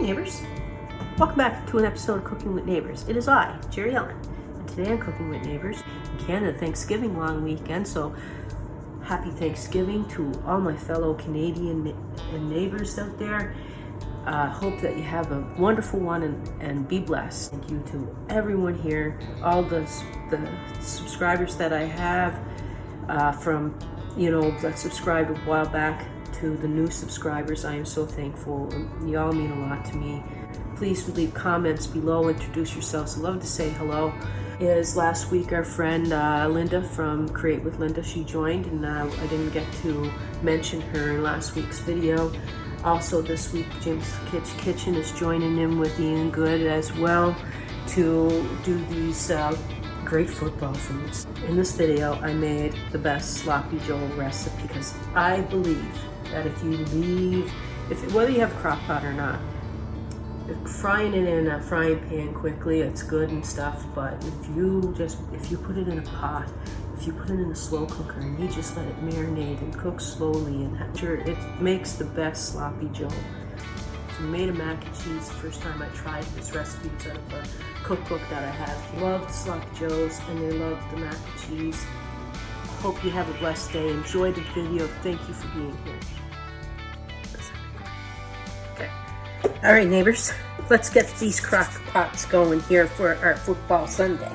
neighbors. Welcome back to an episode of Cooking with Neighbors. It is I, Jerry Ellen, and today I'm cooking with neighbors. In Canada, Thanksgiving long weekend, so happy Thanksgiving to all my fellow Canadian and neighbors out there. Hope that you have a wonderful one and be blessed. Thank you to everyone here, all the subscribers that I have from, that subscribed a while back to the new subscribers. I am so thankful. You all mean a lot to me. Please leave comments below, introduce yourselves. I'd love to say hello. Last week our friend Linda from Create with Linda, she joined, and I didn't get to mention her in last week's video. Also this week Jim's Kitchen is joining in with Ian Good as well to do these great football foods. In this video I made the best sloppy joe recipe because I believe that whether you have Crockpot or not, frying it in a frying pan quickly, it's good and stuff, but if you put it in a pot, if you put it in a slow cooker and you just let it marinate and cook slowly, and it makes the best sloppy joe. So I made a mac and cheese the first time I tried this recipe. It's out of a cookbook that I have. Love the sloppy joes and they love the mac and cheese. Hope you have a blessed day. Enjoy the video. Thank you for being here. Okay. All right, neighbors, let's get these crock pots going here for our football Sunday.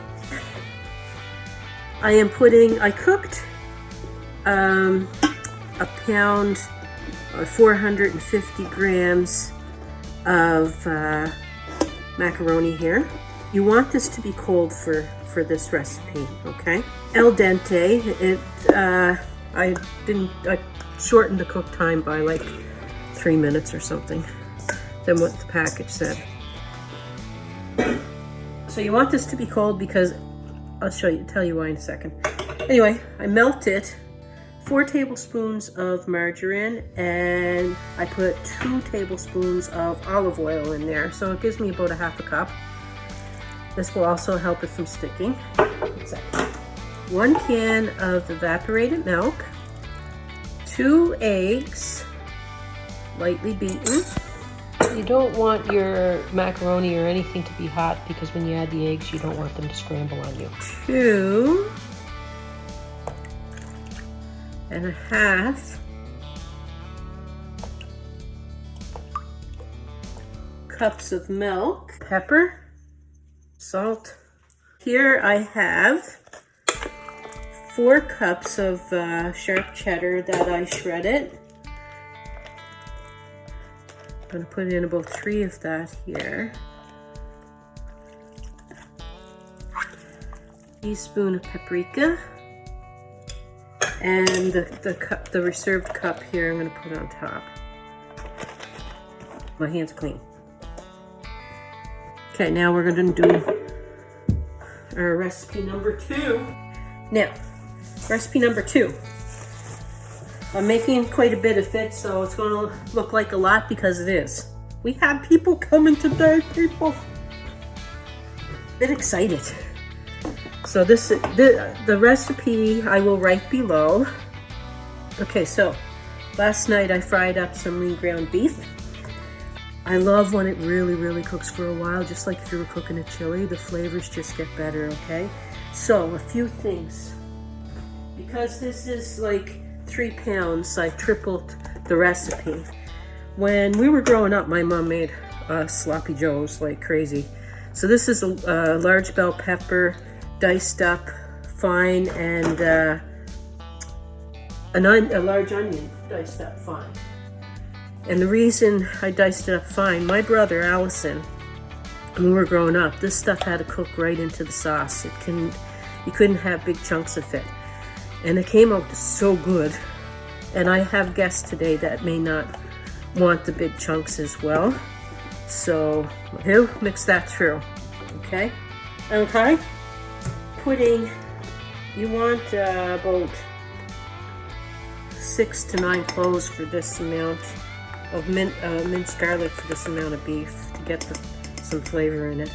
I cooked a pound or 450 grams of macaroni here. You want this to be cold for this recipe, okay? Al dente. I shortened the cook time by like 3 minutes or something than what the package said. So you want this to be cold because I'll tell you why in a second. Anyway, I melted 4 tablespoons of margarine and I put 2 tablespoons of olive oil in there. So it gives me about a half a cup. This will also help it from sticking. 1 can of evaporated milk, 2 eggs, lightly beaten. You don't want your macaroni or anything to be hot because when you add the eggs, you don't want them to scramble on you. 2.5 cups of milk, pepper, salt. Here I have 4 cups of sharp cheddar that I shredded. I'm going to put in about 3 of that here. Teaspoon of paprika. And the reserved cup here I'm going to put on top. My hand's clean. Okay, now we're going to do our recipe number 2. Now, recipe number 2. I'm making quite a bit of it, so it's going to look like a lot because it is. We have people coming today, people. A bit excited. So the recipe I will write below. Okay, so last night I fried up some lean ground beef. I love when it really, really cooks for a while, just like if you were cooking a chili. The flavors just get better, okay? So a few things. Because this is like 3 pounds, I tripled the recipe. When we were growing up, my mom made sloppy joes like crazy. So this is a large bell pepper, diced up fine, and a large onion diced up fine. And the reason I diced it up fine, my brother Allison, when we were growing up, this stuff had to cook right into the sauce. You couldn't have big chunks of it. And it came out so good. And I have guests today that may not want the big chunks as well. So he'll mix that through. Okay? Okay? Pudding, you want about 6 to 9 cloves for this amount of minced garlic for this amount of beef to get some flavor in it.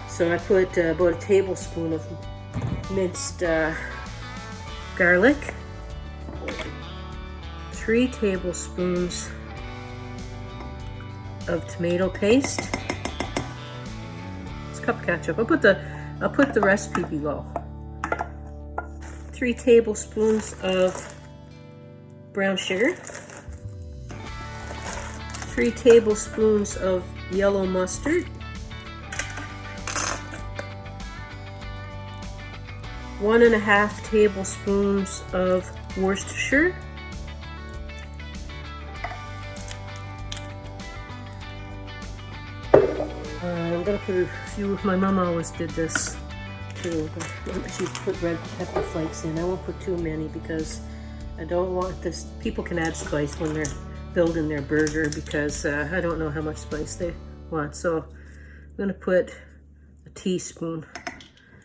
So I put about a tablespoon of minced garlic, 3 tablespoons of tomato paste. It's cup ketchup. I'll put the recipe below. 3 tablespoons of brown sugar. 3 tablespoons of yellow mustard. 1.5 tablespoons of Worcestershire. I'm gonna put a few. My mom always did this too. She put red pepper flakes in. I won't put too many because I don't want this. People can add spice when they're building their burger because I don't know how much spice they want. So I'm gonna put a teaspoon.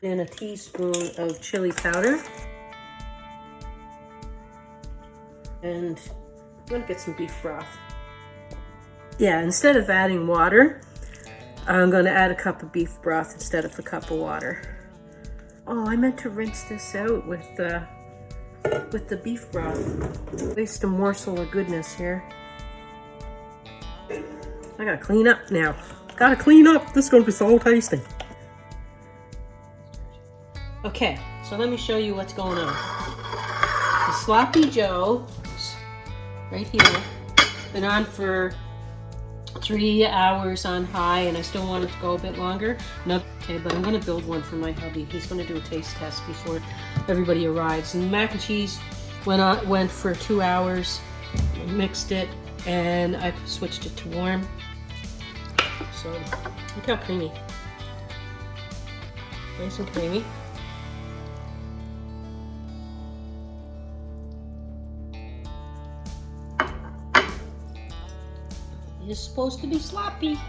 And a teaspoon of chili powder. And I'm gonna get some beef broth. Yeah, instead of adding water, I'm gonna add a cup of beef broth instead of a cup of water. Oh, I meant to rinse this out with the beef broth. Waste a morsel of goodness here. I gotta clean up now. Gotta clean up. This is gonna be so tasty. Okay, so let me show you what's going on. The Sloppy Joe, right here, been on for 3 hours on high, and I still want it to go a bit longer. No, okay, but I'm going to build one for my hubby. He's going to do a taste test before everybody arrives. And the mac and cheese went for 2 hours, mixed it, and I switched it to warm. So look how creamy, nice and creamy. It's supposed to be sloppy.